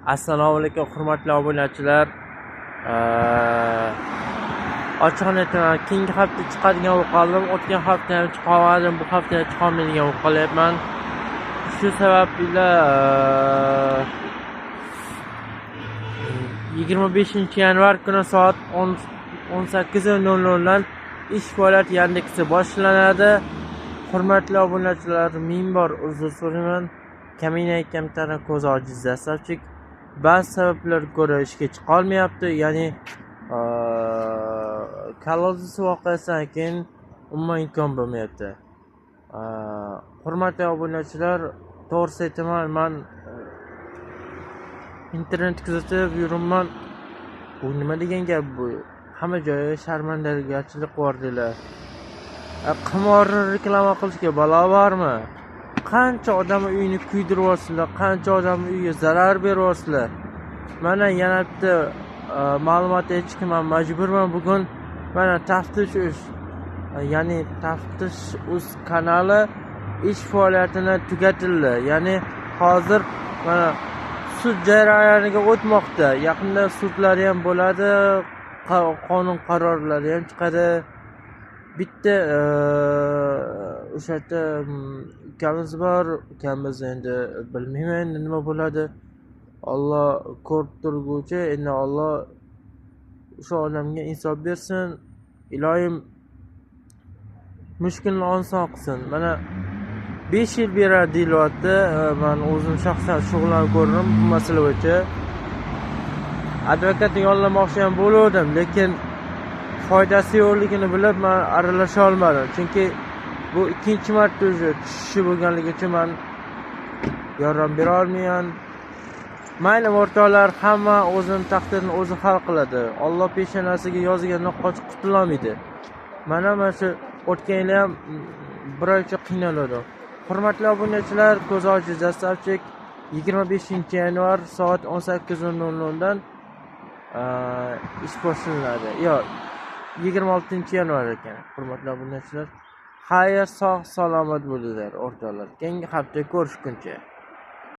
Assalomu alaykum hurmatli obunachilar. Ochig'ini aytaman, keyingi hafta chiqadigan bo'lib qoldim. O'tgan hafta ham chiqolmadim, bu hafta ham chiqolmaydigan bo'lib qolyapman. Shu sababli 25-yanvar kuni soat 18:00 dan ish faoliyati Yandexda boshlanadi. Hurmatli obunachilar, ming bor uzr so'rayman. Kamina kamtara ko'z ojiz dastlabki ba'zi sabablarga ko'ra ishga chiqa olmayapti. Ya'ni kolodis voqeasidan keyin umuman imkon bo'lmayapti. Hurmatli obunachilar, to'g'risi aytaman, men internet kuzatib yuribman. Bu nima degan gap bu? Hamma joyda sharmandagarchilik bor deylar. Qimorni reklama qilishga balo bormi? Qancha odam uyini kuydirib yuborsizlar, qancha odam uyiga zarar berib yuborsizlar. Mana yana bitta ma'lumot aytishga men majburman bugun. Mana taftish kanali ish faoliyatini tugatildi. Ya'ni hozir mana sud jarayoniga o'tmoqda. Yaqinda sudlari ham bo'ladi, qonun qarorlari ham chiqadi. Bitta o'sha yerda ukamiz bor, ukamiz endi bilmayman nima bo'ladi. Alloh ko'rib turguvchi, endi Alloh o'sha odamga insof bersin. Iloyim mushkulni oson qilsin. Mana 5 yil beradi deyilyapti. Men o'zim shaxsan shug'ullanib ko'rdim bu masala bo'yicha. Advokatni yollamoqchi ham bo'lgandim, lekin foydasi yo'qligini bilib men aralasha olmadim. Chunki bu ikkinchi marta tushishi bo'lganligi uchun men yordam bera olmayman. Mayli o'rtoqlar, hamma o'zining taqdirini o'zi hal qiladi. Alloh peshonasiga yozgandan qochib qutulolmaydi. Mana shu o'tgan yil ham bir oycha qiynaldim. Hurmatli obunachilar, ko'z ojiz dastlabki 25-yanvar soat 18:00 dan ish boshlanadi. Yo'q, 26-yanvar ekan. Hurmatli obunachilar, xayr, sog' salomat bo'linglar o'rtoqlar. Keyingi hafta ko'rishguncha.